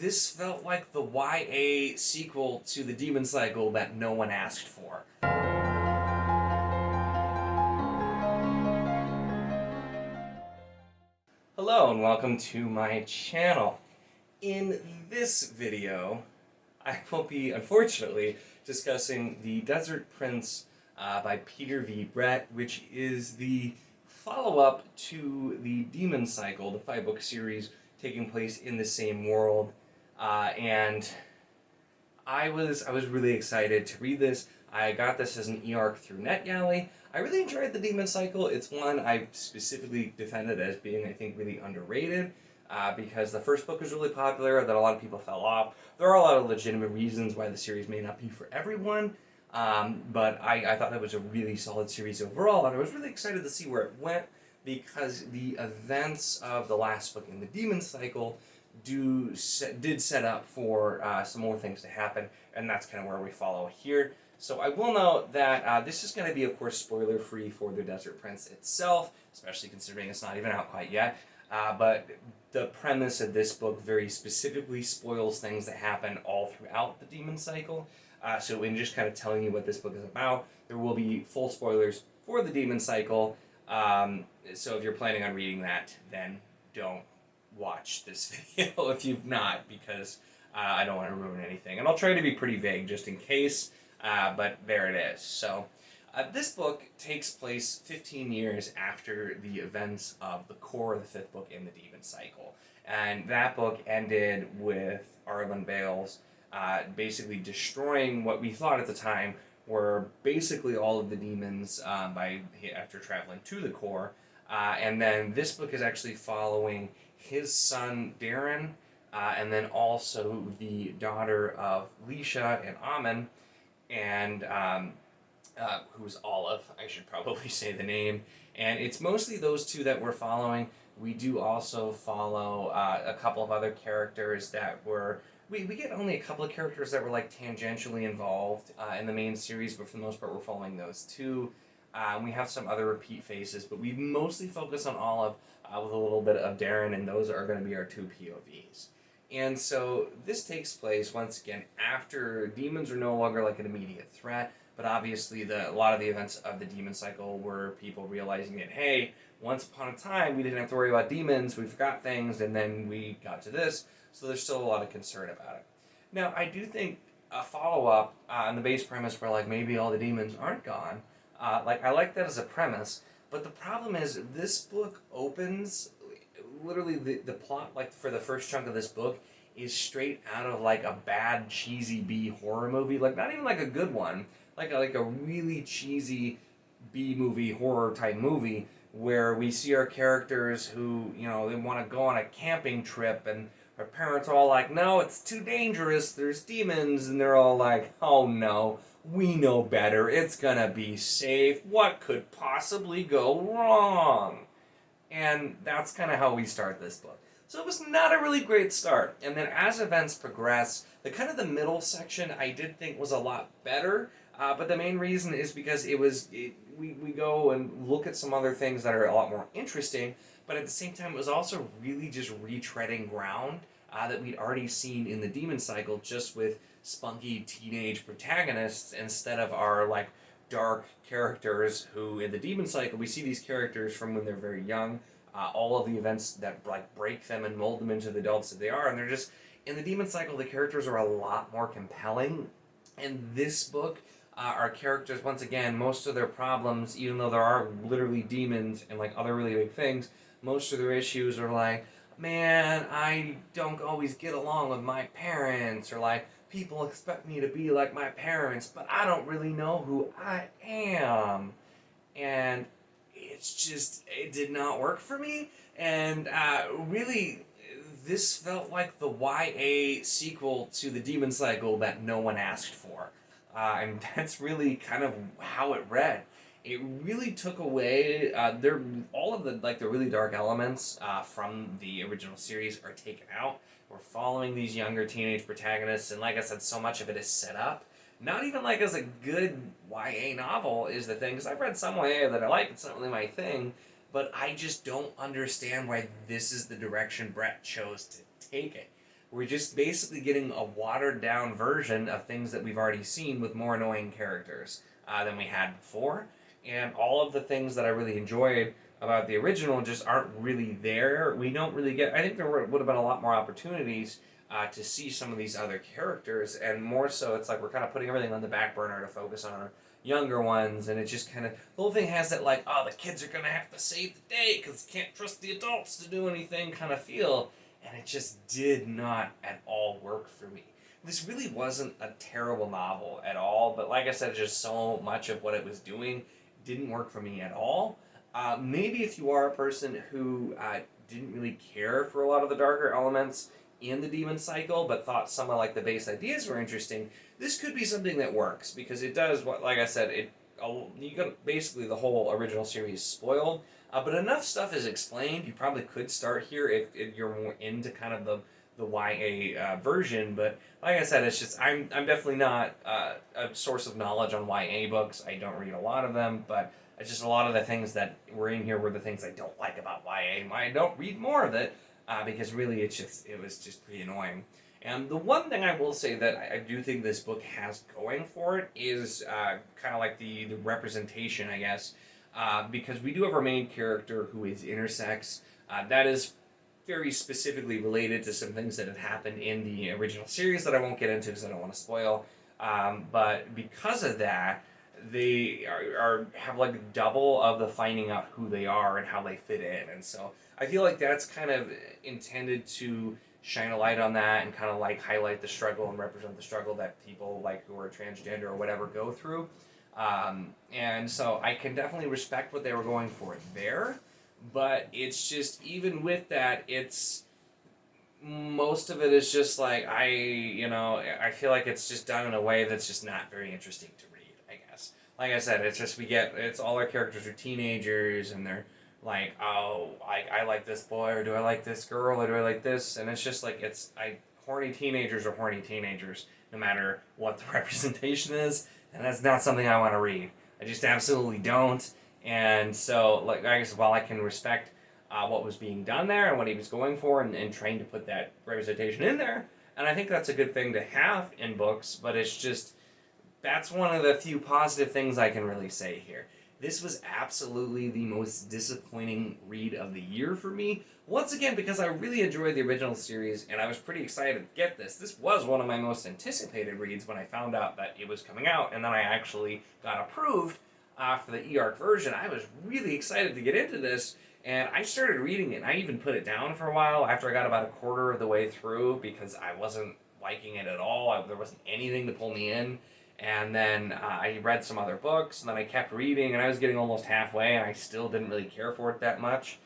This felt like the YA sequel to the Demon Cycle that no one asked for. Hello and welcome to my channel. In this video, I will be, unfortunately, discussing The Desert Prince by Peter V. Brett, which is the follow-up to the Demon Cycle, the 5-book series taking place in the same world. And I was really excited to read this. I got this as an eARC through NetGalley. I really enjoyed the Demon Cycle. It's one I specifically defended as being, I think, really underrated. Because the first book was really popular, that a lot of people fell off. There are a lot of legitimate reasons why the series may not be for everyone, but I thought it was a really solid series overall, and I was really excited to see where it went, because the events of the last book in the Demon Cycle did set up for some more things to happen, and that's kind of where we follow here. So I will note that this is going to be, of course, spoiler-free for The Desert Prince itself, especially considering it's not even out quite yet. But the premise of this book very specifically spoils things that happen all throughout the Demon Cycle. So in just kind of telling you what this book is about, there will be full spoilers for the Demon Cycle. So if you're planning on reading that, then don't watch this video if you've not, because I don't want to ruin anything. And I'll try to be pretty vague just in case, but there it is. So this book takes place 15 years after the events of the core of the 5th book in the Demon Cycle. And that book ended with Arlen Bales basically destroying what we thought at the time were basically all of the demons after traveling to the core. And then this book is actually following his son Darren, and then also the daughter of Leisha and Amen, and who's Olive, I should probably say the name. And it's mostly those two that we're following. We do also follow a couple of other characters that were... We get only a couple of characters that were like tangentially involved in the main series, but for the most part we're following those two. We have some other repeat faces, but we mostly focus on Olive with a little bit of Darren, and those are going to be our two POVs. And so this takes place, once again, after demons are no longer like an immediate threat, but obviously a lot of the events of the Demon Cycle were people realizing that, hey, once upon a time we didn't have to worry about demons, we forgot things, and then we got to this, so there's still a lot of concern about it. Now, I do think a follow-up on the base premise where, like, maybe all the demons aren't gone, I like that as a premise, but the problem is this book opens, literally the plot, like, for the first chunk of this book is straight out of, like, a bad, cheesy B horror movie, like, not even, like, a good one, like a really cheesy B-movie, horror-type movie, where we see our characters who, you know, they want to go on a camping trip, and our parents are all like, no, it's too dangerous, there's demons, and they're all like, oh no, we know better, it's gonna be safe, what could possibly go wrong? And that's kind of how we start this book. So it was not a really great start. And then as events progress, the middle section I did think was a lot better, but the main reason is because we go and look at some other things that are a lot more interesting, but at the same time it was also really just retreading ground that we'd already seen in the Demon Cycle, just with spunky teenage protagonists instead of our, like, dark characters who, in the Demon Cycle, we see these characters from when they're very young, all of the events that, like, break them and mold them into the adults that they are, and they're just, in the Demon Cycle, the characters are a lot more compelling. In this book, our characters, once again, most of their problems, even though there are literally demons and, like, other really big things, most of their issues are like, man, I don't always get along with my parents, or like, people expect me to be like my parents, but I don't really know who I am. And it did not work for me. And really, this felt like the YA sequel to the Demon Cycle that no one asked for. And that's really kind of how it read. It really took away, all of the really dark elements from the original series are taken out. We're following these younger teenage protagonists, and like I said, so much of it is set up. Not even like as a good YA novel is the thing, because I've read some YA that I like, it's not really my thing, but I just don't understand why this is the direction Brett chose to take it. We're just basically getting a watered-down version of things that we've already seen with more annoying characters than we had before. And all of the things that I really enjoyed about the original just aren't really there. We don't really get... I think there would have been a lot more opportunities to see some of these other characters, and more so it's like we're kind of putting everything on the back burner to focus on our younger ones, and it just kind of... The whole thing has that, like, oh, the kids are going to have to save the day because can't trust the adults to do anything kind of feel, and it just did not at all work for me. This really wasn't a terrible novel at all, but like I said, just so much of what it was doing didn't work for me at all. Maybe if you are a person who didn't really care for a lot of the darker elements in the demon cycle, but thought some of like the base ideas were interesting, this could be something that works, because it does what, like I said, you got basically the whole original series spoiled, but enough stuff is explained. You probably could start here if you're more into kind of the YA version, but like I said, it's just I'm definitely not a source of knowledge on YA books. I don't read a lot of them, but it's just a lot of the things that were in here were the things I don't like about YA. I don't read more of it because really it was just pretty annoying. And the one thing I will say that I do think this book has going for it is kind of like the representation, I guess, because we do have our main character who is intersex. That is very specifically related to some things that had happened in the original series that I won't get into because I don't want to spoil. But because of that, they have like double of the finding out who they are and how they fit in. And so I feel like that's kind of intended to shine a light on that and kind of like highlight the struggle and represent the struggle that people like who are transgender or whatever go through. And so I can definitely respect what they were going for there, but it's just, even with that, it's, most of it is just like, I feel like it's just done in a way that's just not very interesting to read, I guess. Like I said, it's just, it's all our characters are teenagers, and they're like, oh, I like this boy, or do I like this girl, or do I like this? And it's just like, horny teenagers are horny teenagers, no matter what the representation is, and that's not something I want to read. I just absolutely don't. And so, like I guess, while I can respect what was being done there and what he was going for, and trying to put that representation in there, and I think that's a good thing to have in books, but it's just, that's one of the few positive things I can really say here. This was absolutely the most disappointing read of the year for me. Once again, because I really enjoyed the original series, and I was pretty excited to get this. This was one of my most anticipated reads when I found out that it was coming out, and then I actually got approved for the eARC version. I was really excited to get into this, and I started reading it, and I even put it down for a while after I got about a quarter of the way through, because I wasn't liking it at all. There wasn't anything to pull me in. And then I read some other books, and then I kept reading, and I was getting almost halfway, and I still didn't really care for it that much.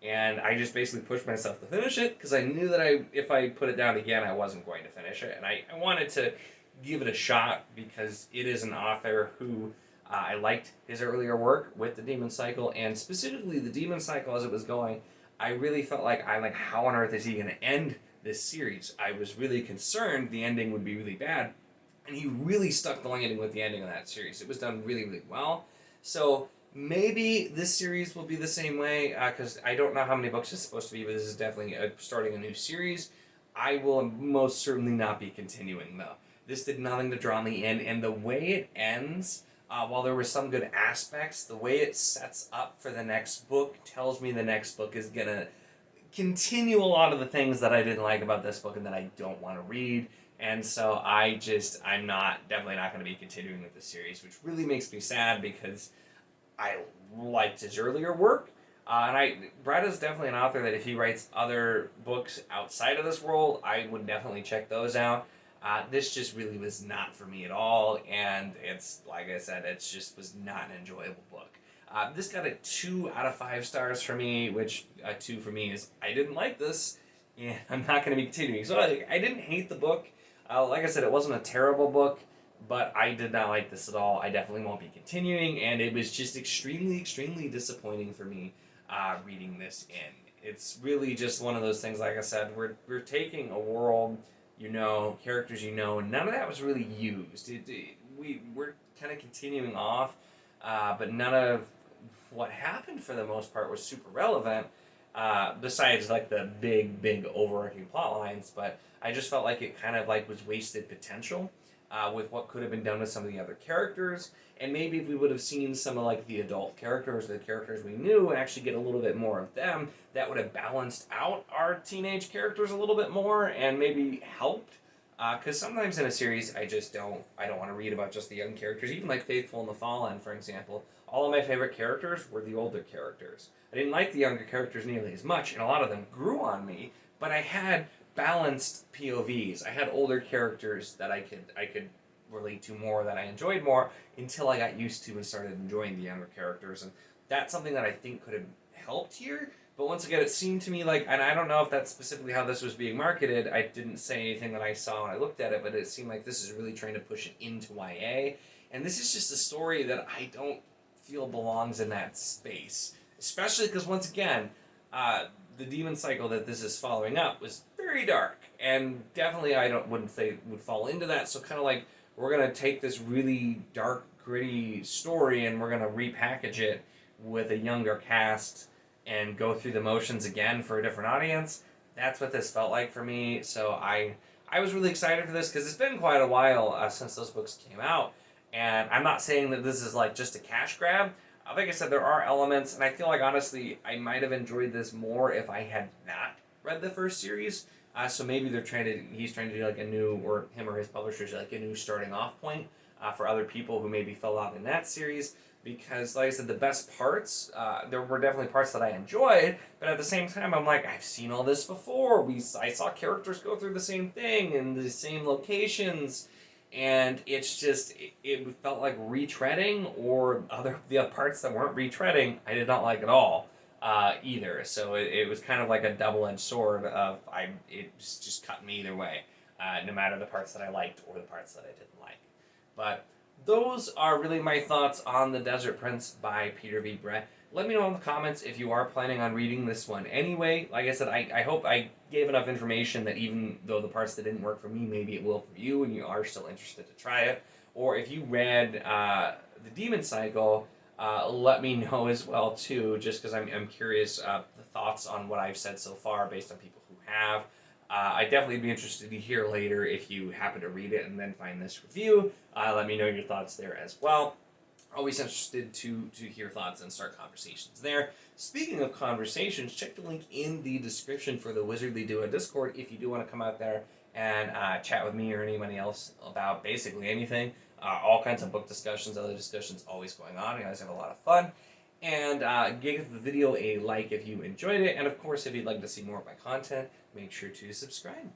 And I just basically pushed myself to finish it, because I knew that if I put it down again, I wasn't going to finish it. And I wanted to give it a shot, because it is an author who I liked his earlier work with the Demon Cycle, and specifically the Demon Cycle as it was going. I really felt like, how on earth is he going to end this series? I was really concerned the ending would be really bad. And he really stuck the landing with the ending of that series. It was done really, really well. So maybe this series will be the same way, because I don't know how many books it's supposed to be, but this is definitely starting a new series. I will most certainly not be continuing, though. This did nothing to draw me in, and the way it ends, while there were some good aspects, the way it sets up for the next book tells me the next book is going to continue a lot of the things that I didn't like about this book and that I don't want to read. And so I'm definitely not going to be continuing with this series, which really makes me sad, because I liked his earlier work. Brad is definitely an author that if he writes other books outside of this world, I would definitely check those out. This just really was not for me at all, and it's, like I said, it just was not an enjoyable book. This got a 2 out of 5 stars for me, which a 2 for me is, I didn't like this, and I'm not going to be continuing. So I didn't hate the book. Like I said, it wasn't a terrible book, but I did not like this at all. I definitely won't be continuing, and it was just extremely, extremely disappointing for me reading this in. It's really just one of those things, like I said, we're taking a world, characters, and none of that was really used. We're kind of continuing off, but none of what happened for the most part was super relevant. besides like the big overarching plot lines, but I just felt like it kind of like was wasted potential with what could have been done with some of the other characters. And maybe if we would have seen some of like the adult characters, the characters we knew, and actually get a little bit more of them, that would have balanced out our teenage characters a little bit more and maybe helped. Because sometimes in a series, I don't want to read about just the young characters. Even like Faithful and the Fallen, for example, all of my favorite characters were the older characters. I didn't like the younger characters nearly as much, and a lot of them grew on me. But I had balanced POVs. I had older characters that I could relate to more, that I enjoyed more, until I got used to and started enjoying the younger characters. And that's something that I think could have helped here. But once again, it seemed to me like, and I don't know if that's specifically how this was being marketed, I didn't say anything that I saw when I looked at it, but it seemed like this is really trying to push it into YA. And this is just a story that I don't feel belongs in that space. Especially because, once again, the demon cycle that this is following up was very dark. And definitely wouldn't say would fall into that. So kind of like, we're going to take this really dark, gritty story and we're going to repackage it with a younger cast and go through the motions again for a different audience. That's what this felt like for me. So I was really excited for this because it's been quite a while since those books came out. And I'm not saying that this is like just a cash grab. Like I said, there are elements, and I feel like honestly I might have enjoyed this more if I had not read the first series. So maybe he's trying to do like a new, or him or his publishers, like a new starting off point for other people who maybe fell out in that series. Because, like I said, the best parts, there were definitely parts that I enjoyed, but at the same time, I'm like, I've seen all this before. I saw characters go through the same thing in the same locations, and it's just, it felt like retreading, or the other parts that weren't retreading, I did not like at all either. So it was kind of like a double-edged sword of, it just cut me either way, no matter the parts that I liked or the parts that I didn't like. But those are really my thoughts on The Desert Prince by Peter V. Brett. Let me know in the comments if you are planning on reading this one anyway. Like I said, I hope I gave enough information that even though the parts that didn't work for me, maybe it will for you and you are still interested to try it. Or if you read The Demon Cycle, let me know as well too, just because I'm curious the thoughts on what I've said so far based on people who have. I'd definitely be interested to hear later if you happen to read it and then find this review. Let me know your thoughts there as well. Always interested to hear thoughts and start conversations there. Speaking of conversations, check the link in the description for the Wizardly Duo Discord if you do want to come out there and chat with me or anybody else about basically anything. All kinds of book discussions, other discussions always going on. You guys have a lot of fun. And give the video a like if you enjoyed it. And of course, if you'd like to see more of my content, make sure to subscribe.